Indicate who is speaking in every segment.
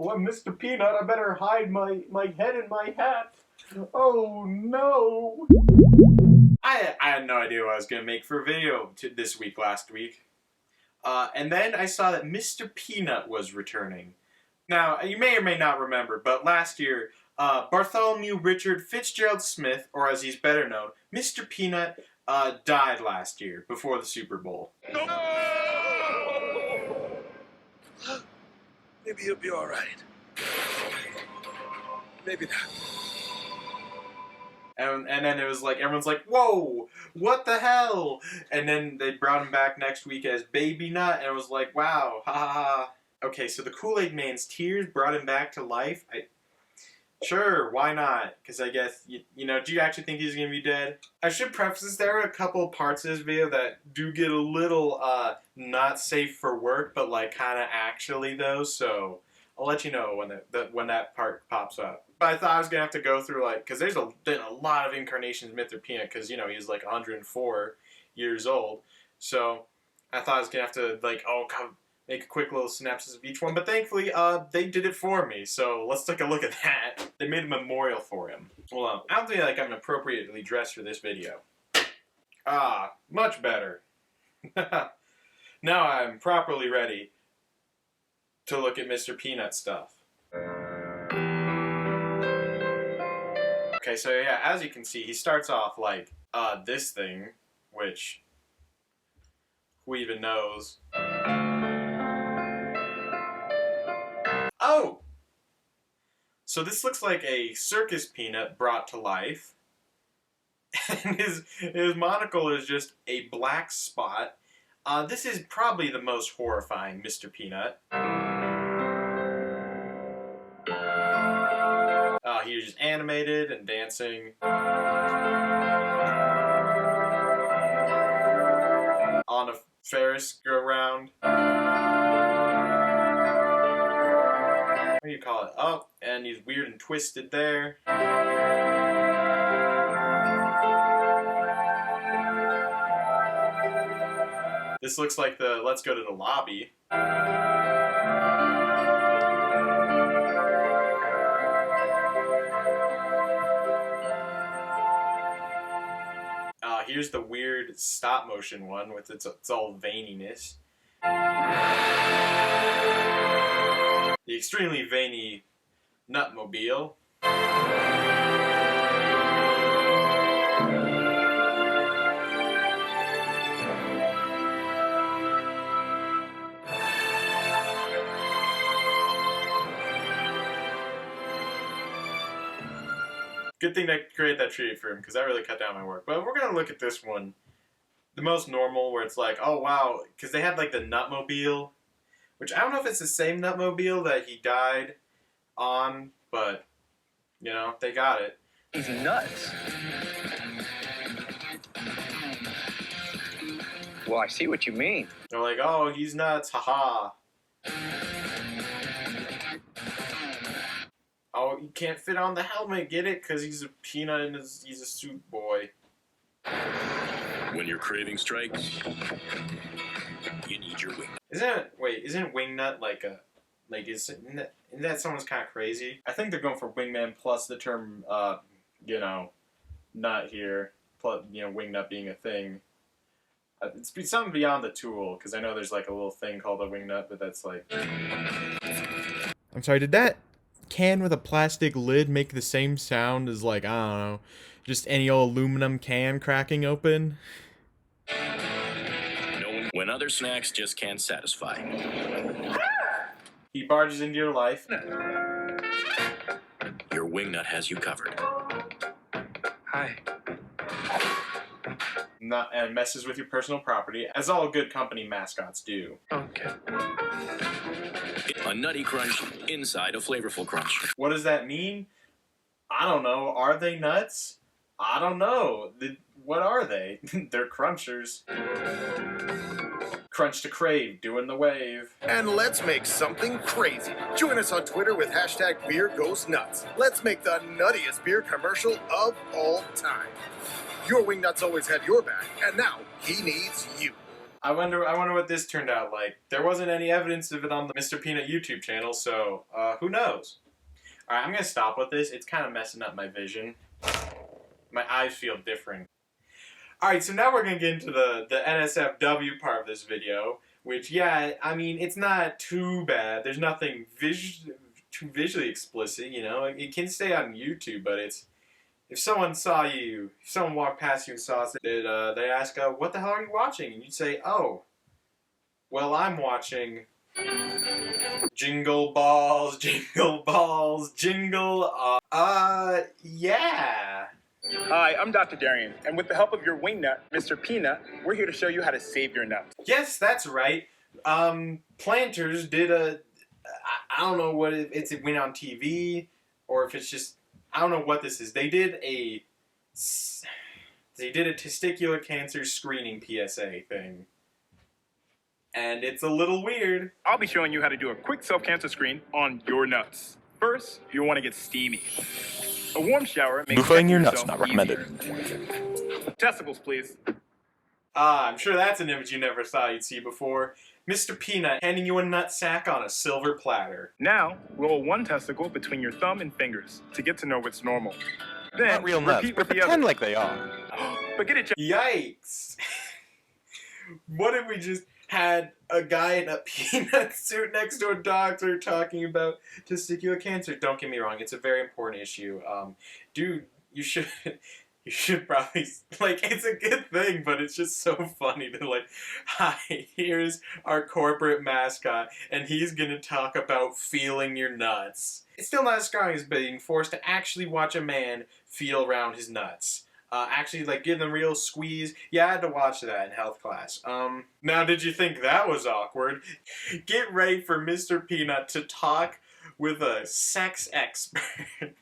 Speaker 1: no, I'm Mr. Peanut. I better hide my head in my hat. Oh no. I had no idea what I was going to make for a video last week. And then I saw that Mr. Peanut was returning. Now, you may or may not remember, but last year, Bartholomew Richard Fitzgerald Smith, or as he's better known, Mr. Peanut, died last year before the Super Bowl.
Speaker 2: No! Maybe he'll be all right. Maybe not.
Speaker 1: And then it was like, everyone's like, whoa, what the hell? And then they brought him back next week as Baby Nut, and it was like, wow, ha ha ha. Okay, so the Kool-Aid Man's tears brought him back to life? Sure, why not? Because I guess, you know, do you actually think he's going to be dead? I should preface this, there are a couple parts of this video that do get a little, not safe for work, but like kind of actually though, so I'll let you know when that part pops up. But I thought I was going to have to go through, like, because there's been a lot of incarnations of Mr. Peanut, because, you know, he's like 104 years old, so I thought I was going to have to, like, make a quick little synopsis of each one, but thankfully, they did it for me, so let's take a look at that. They made a memorial for him. Well, I don't think like I'm appropriately dressed for this video. Ah, much better. Now I'm properly ready to look at Mr. Peanut stuff. Okay, so yeah, as you can see, he starts off like, this thing, which, who even knows? Oh! So this looks like a circus peanut brought to life. And his monocle is just a black spot. This is probably the most horrifying Mr. Peanut. He's just animated and dancing. On a Ferris go-round. What do you call it? Oh, and he's weird and twisted there. This looks like the let's go to the lobby. Here's the weird stop motion one with its all veininess. The extremely veiny Nutmobile. Good thing I created that tree for him, because that really cut down my work. But we're going to look at this one. The most normal, where it's like, oh wow, because they had like the Nutmobile, which I don't know if it's the same Nutmobile that he died on, but, you know, they got it.
Speaker 2: He's nuts. Well, I see what you mean.
Speaker 1: They're like, oh, he's nuts, haha. Oh, you can't fit on the helmet, get it? Because he's a peanut and he's a suit boy.
Speaker 3: When your craving strikes, you need your wingnut.
Speaker 1: Isn't wingnut like a, like, isn't that someone's kind of crazy? I think they're going for wingman plus the term, you know, nut here, plus, you know, wingnut being a thing. It's something beyond the tool, because I know there's like a little thing called a wingnut, but that's like... I'm sorry, did that can with a plastic lid make the same sound as, like, I don't know, just any old aluminum can cracking open?
Speaker 3: No, when other snacks just can't satisfy.
Speaker 1: He barges into your life.
Speaker 3: Your wingnut has you covered.
Speaker 2: Hi.
Speaker 1: And messes with your personal property, as all good company mascots do.
Speaker 2: Okay.
Speaker 3: A nutty crunch inside a flavorful crunch.
Speaker 1: What does that mean? I don't know. Are they nuts? I don't know. What are they? They're crunchers. Crunch to crave, doing the wave.
Speaker 4: And let's make something crazy. Join us on Twitter with hashtag #BeerGoesNuts. Let's make the nuttiest beer commercial of all time. Your wingnuts always had your back, and now he needs you.
Speaker 1: I wonder what this turned out like. There wasn't any evidence of it on the Mr. Peanut YouTube channel, so who knows? Alright, I'm gonna stop with this. It's kind of messing up my vision. My eyes feel different. Alright, so now we're gonna get into the NSFW part of this video, which, yeah, I mean, it's not too bad. There's nothing too visually explicit, you know? It can stay on YouTube, but it's... If someone walked past you and saw us, they'd ask, what the hell are you watching? And you'd say, oh, well, I'm watching Jingle Balls, Jingle Balls, Jingle, yeah.
Speaker 5: Hi, I'm Dr. Darian, and with the help of your wingnut, Mr. Peanut, we're here to show you how to save your nuts.
Speaker 1: Yes, that's right. Planters did I don't know what it went on TV, or if it's just, I don't know what this is. They did a testicular cancer screening PSA thing. And it's a little weird.
Speaker 5: I'll be showing you how to do a quick self-cancer screen on your nuts. First, you'll want to get steamy. A warm shower makes
Speaker 6: Buffeting your
Speaker 5: yourself
Speaker 6: nuts not recommended.
Speaker 5: easier. Testicles, please.
Speaker 1: I'm sure that's an image you never thought you'd see before. Mr. Peanut handing you a nut sack on a silver platter.
Speaker 5: Now, roll one testicle between your thumb and fingers to get to know what's normal. Then,
Speaker 6: Not real nuts,
Speaker 5: repeat
Speaker 6: but
Speaker 5: with the
Speaker 6: pretend
Speaker 5: other.
Speaker 6: like they are.
Speaker 5: But get it,
Speaker 1: Yikes! What if we just had a guy in a peanut suit next to a doctor talking about testicular cancer? Don't get me wrong, it's a very important issue. Dude, you should probably, like, it's a good thing, but it's just so funny to, like, hi, here's our corporate mascot, and he's gonna talk about feeling your nuts. It's still not as strong as being forced to actually watch a man feel around his nuts. Actually, like, give them a real squeeze. Yeah, I had to watch that in health class. Now, did you think that was awkward? Get ready for Mr. Peanut to talk with a sex expert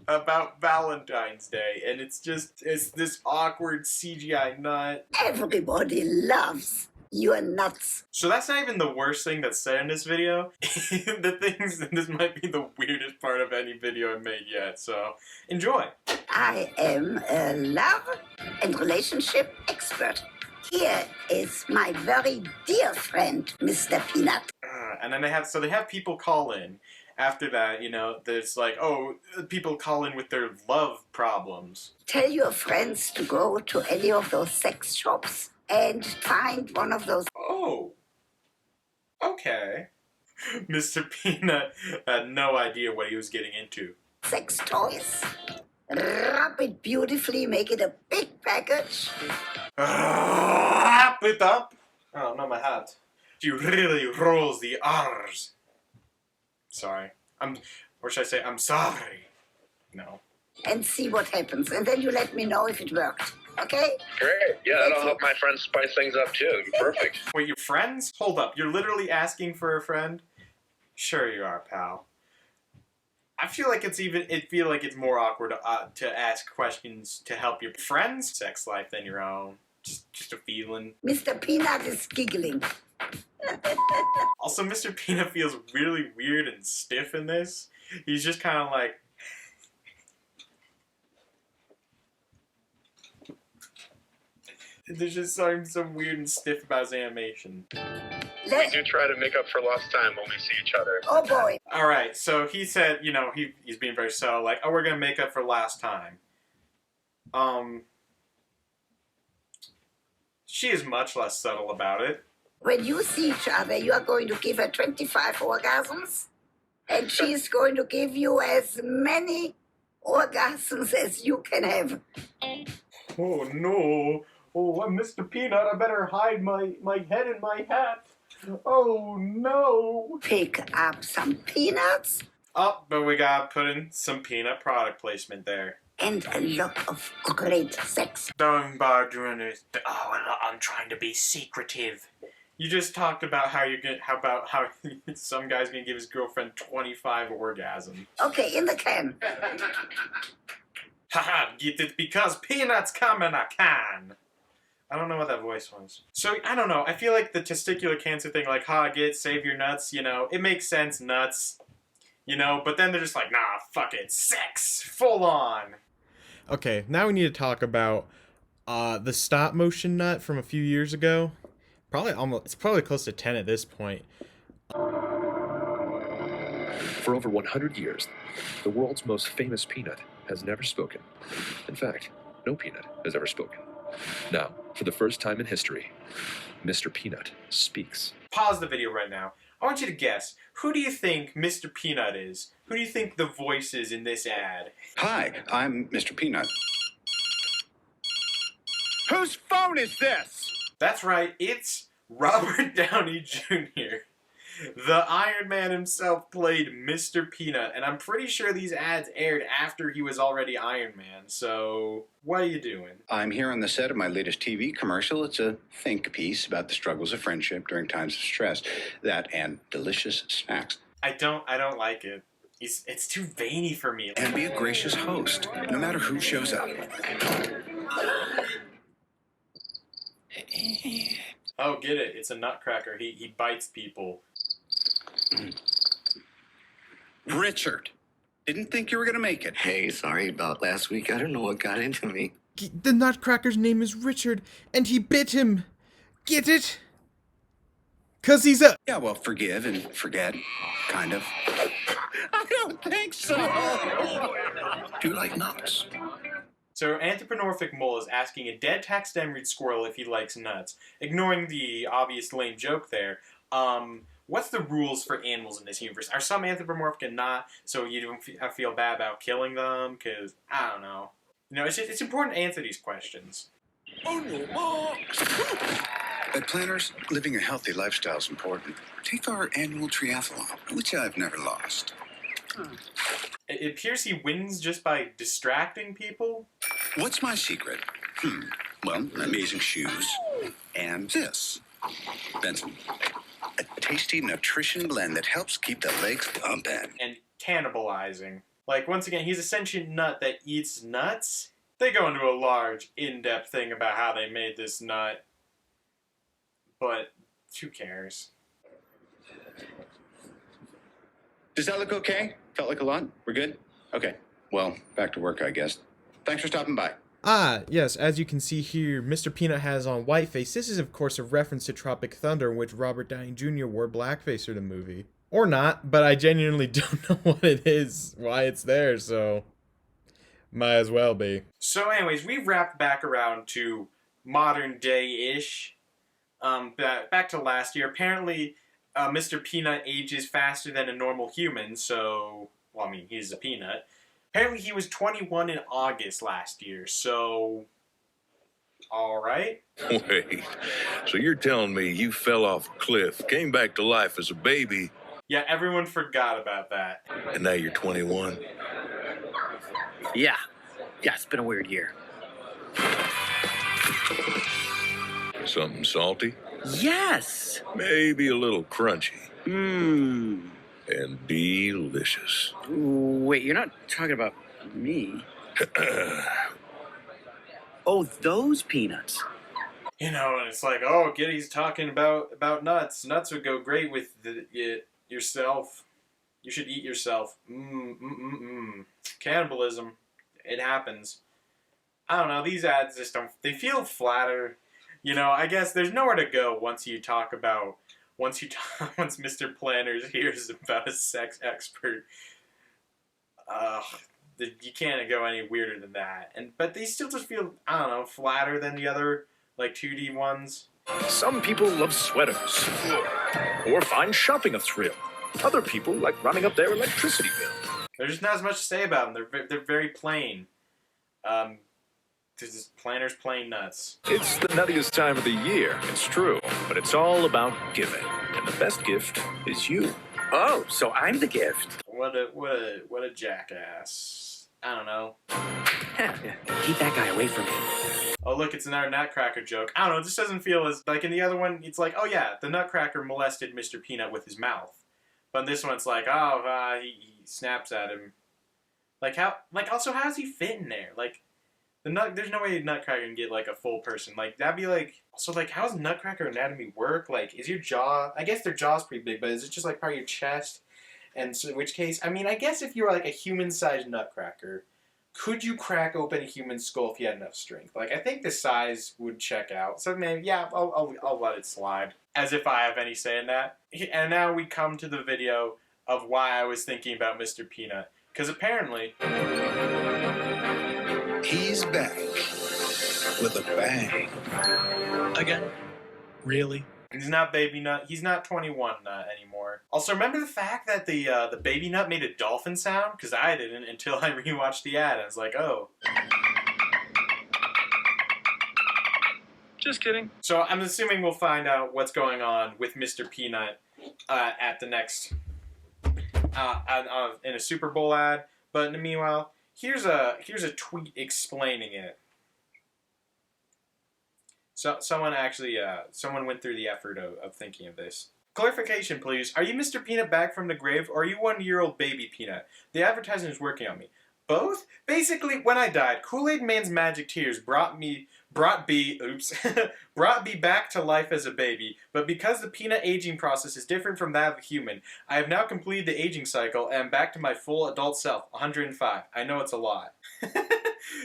Speaker 1: about Valentine's Day, and it's this awkward CGI nut.
Speaker 7: Everybody loves your nuts.
Speaker 1: So that's not even the worst thing that's said in this video. This might be the weirdest part of any video I've made yet, so enjoy.
Speaker 7: I am a love and relationship expert. Here is my very dear friend, Mr. Peanut.
Speaker 1: And then they have people call in. After that, you know, there's like, oh, people call in with their love problems.
Speaker 7: Tell your friends to go to any of those sex shops and find one of those.
Speaker 1: Oh. Okay. Mr. Peanut had no idea what he was getting into.
Speaker 7: Sex toys. Wrap it beautifully, make it a big package.
Speaker 1: Wrap it up. Oh, not my hat. She really rolls the R's. Sorry. Or should I say, I'm sorry. No.
Speaker 7: And see what happens. And then you let me know if it worked. Okay?
Speaker 2: Great. Yeah, that'll help my friends spice things up too. Perfect.
Speaker 1: Wait, you're friends? Hold up. You're literally asking for a friend? Sure you are, pal. I feel like it's more awkward to ask questions to help your friend's sex life than your own. Just a feeling.
Speaker 7: Mr. Peanut is giggling.
Speaker 1: Also, Mr. Peanut feels really weird and stiff in this. He's just kind of like... There's just something so weird and stiff about his animation.
Speaker 2: We do try to make up for lost time when we see each other.
Speaker 7: Oh boy.
Speaker 1: Alright, so he said, you know, he's being very subtle, like, oh, we're gonna make up for last time. She is much less subtle about it.
Speaker 7: When you see each other, you are going to give her 25 orgasms, and she's going to give you as many orgasms as you can have.
Speaker 1: Oh no! Oh, I'm Mr. Peanut, I better hide my head in my hat. Oh no!
Speaker 7: Pick up some peanuts
Speaker 1: Oh, but we gotta put in some peanut product placement there.
Speaker 7: and a lot of great sex.
Speaker 1: Don't bother doing this. Oh, I'm trying to be secretive. You just talked about how some guy's gonna give his girlfriend 25 orgasms.
Speaker 7: Okay, in the can.
Speaker 1: Haha, get it because peanuts come in a can. I don't know what that voice was. So, I don't know. I feel like the testicular cancer thing, like, save your nuts, you know, it makes sense, nuts, you know, but then they're just like, nah, fuck it, sex, full on. Okay, now we need to talk about the stop motion nut from a few years ago.
Speaker 6: It's probably close to 10 at this point.
Speaker 8: For over 100 years, the world's most famous peanut has never spoken. In fact, no peanut has ever spoken. Now, for the first time in history, Mr. Peanut speaks.
Speaker 1: Pause the video right now. I want you to guess. Who do you think Mr. Peanut is? Who do you think the voice is in this ad?
Speaker 9: Hi, I'm Mr. Peanut.
Speaker 5: Whose phone is this?
Speaker 1: That's right, it's Robert Downey Jr. The Iron Man himself played Mr. Peanut, and I'm pretty sure these ads aired after he was already Iron Man, so what are you doing?
Speaker 9: I'm here on the set of my latest TV commercial. It's a think piece about the struggles of friendship during times of stress. That and delicious snacks.
Speaker 1: I don't like it. It's too veiny for me.
Speaker 9: And be a gracious host, no matter who shows up.
Speaker 1: Oh, get it. It's a nutcracker. He bites people.
Speaker 9: Richard, didn't think you were going to make it.
Speaker 10: Hey, sorry about last week. I don't know what got into me.
Speaker 6: The nutcracker's name is Richard, and he bit him. Get it? 'Cause he's a...
Speaker 9: Yeah, well, forgive and forget. Kind of. I don't think so.
Speaker 3: Do you like nuts?
Speaker 1: So, anthropomorphic mole is asking a dead taxidermied squirrel if he likes nuts. Ignoring the obvious lame joke there, what's the rules for animals in this universe? Are some anthropomorphic and not, so you don't feel bad about killing them? Because, I don't know. You know, it's important to answer these questions.
Speaker 9: On your marks. At Planners, living a healthy lifestyle is important. Take our annual triathlon, which I've never lost.
Speaker 1: It appears he wins just by distracting people.
Speaker 9: What's my secret? Well, amazing shoes. And this. Benson. A tasty nutrition blend that helps keep the legs pumping.
Speaker 1: And cannibalizing. Like, once again, he's a sentient nut that eats nuts. They go into a large, in-depth thing about how they made this nut. But who cares?
Speaker 9: Does that look okay? Felt like a lot? We're good? Okay. Well, back to work, I guess. Thanks for stopping by.
Speaker 6: Ah, yes, as you can see here, Mr. Peanut has on whiteface. This is, of course, a reference to Tropic Thunder, in which Robert Downey Jr. wore blackface for the movie. Or not, but I genuinely don't know what it is, why it's there, so... might as well be.
Speaker 1: So anyways, we've wrapped back around to modern day-ish. Back to last year. Apparently, Mr. Peanut ages faster than a normal human, so... well, I mean, he's a peanut. Apparently, he was 21 in August last year, so... alright.
Speaker 11: Wait, so you're telling me you fell off a cliff, came back to life as a baby...
Speaker 1: Yeah, everyone forgot about that.
Speaker 11: and now you're 21?
Speaker 12: Yeah, it's been a weird year.
Speaker 11: Something salty?
Speaker 12: Yes!
Speaker 11: Maybe a little crunchy.
Speaker 12: Mmm.
Speaker 11: And delicious.
Speaker 12: Wait, you're not talking about me? Oh, those peanuts.
Speaker 1: You know, and it's like, oh, Giddy's talking about nuts. Nuts would go great with yourself. You should eat yourself. Cannibalism. It happens. I don't know, these ads just don't... they feel flatter. You know, I guess there's nowhere to go once Mr. Planners hears about a sex expert. You can't go any weirder than that. But they still just feel, I don't know, flatter than the other, like, 2D ones.
Speaker 3: Some people love sweaters, or find shopping a thrill. Other people like running up their electricity bill.
Speaker 1: There's just not as much to say about them. They're very plain. This is Planners plain nuts.
Speaker 3: It's the nuttiest time of the year, it's true, but it's all about giving, and the best gift is you.
Speaker 12: Oh, so I'm the gift.
Speaker 1: What a jackass. I don't know.
Speaker 12: Keep that guy away from me.
Speaker 1: Oh, look, it's another Nutcracker joke. I don't know, it just doesn't feel as... like, in the other one, it's like, oh yeah, the Nutcracker molested Mr. Peanut with his mouth. But in this one, it's like, he snaps at him. Like, how... like, also, how does he fit in there? Like, there's no way Nutcracker can get, like, a full person. Like, that'd be like... so, like, how does Nutcracker anatomy work? Like, is your jaw... I guess their jaw's pretty big, but is it just, like, part of your chest? And so in which case... I mean, I guess if you were, like, a human-sized Nutcracker, could you crack open a human skull if you had enough strength? Like, I think the size would check out. So, maybe, yeah, I'll let it slide. As if I have any say in that. And now we come to the video of why I was thinking about Mr. Peanut. Because apparently...
Speaker 9: He's back with a bang.
Speaker 3: Again? Really?
Speaker 1: He's not Baby Nut. He's not 21 Nut anymore. Also, remember the fact that the Baby Nut made a dolphin sound? Because I didn't until I rewatched the ad. I was like, oh.
Speaker 5: Just kidding.
Speaker 1: So I'm assuming we'll find out what's going on with Mr. Peanut at the next... in a Super Bowl ad. But in the meanwhile, here's a tweet explaining it. So someone went through the effort of thinking of this. Clarification, please. Are you Mr. Peanut back from the grave, or are you 1-year-old baby Peanut? The advertising is working on me. Both? Basically, when I died, Kool-Aid Man's magic tears brought me back to life as a baby, but because the peanut aging process is different from that of a human, I have now completed the aging cycle and am back to my full adult self, 105. I know it's a lot.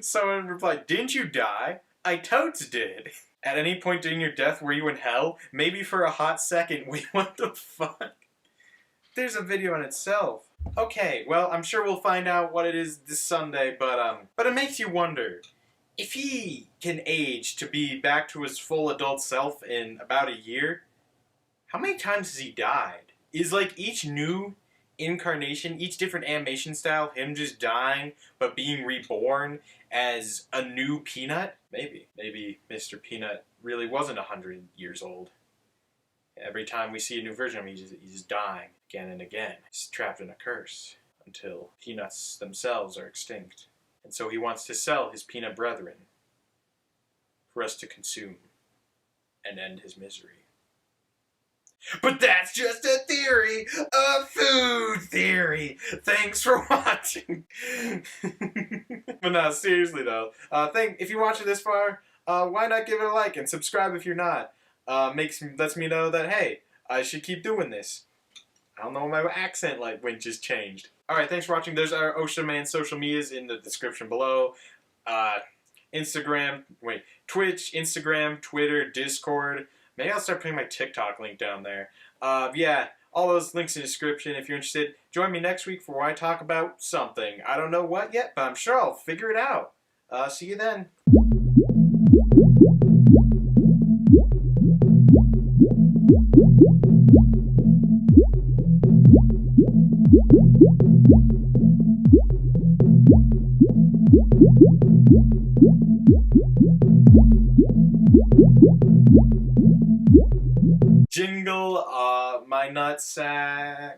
Speaker 1: Someone replied, didn't you die? I totes did. At any point during your death were you in hell? Maybe for a hot second. Wait, what the fuck? There's a video in itself. Okay, well, I'm sure we'll find out what it is this Sunday, but it makes you wonder. If he can age to be back to his full adult self in about a year, how many times has he died? Is like each new incarnation, each different animation style, him just dying but being reborn as a new Peanut? Maybe Mr. Peanut really wasn't 100 years old. Every time we see a new version of him, he's just dying again and again. He's trapped in a curse until peanuts themselves are extinct. And so he wants to sell his peanut brethren for us to consume and end his misery. But that's just a theory, a food theory. Thanks for watching. But no, seriously though, if you're watching this far, why not give it a like and subscribe if you're not? Lets me know that, hey, I should keep doing this. I don't know why my accent just changed. Alright, thanks for watching. There's our Ocean Man social medias in the description below. Twitch, Instagram, Twitter, Discord. Maybe I'll start putting my TikTok link down there. Yeah, all those links in the description if you're interested. Join me next week for where I talk about something. I don't know what yet, but I'm sure I'll figure it out. See you then. Jingle, my nutsack.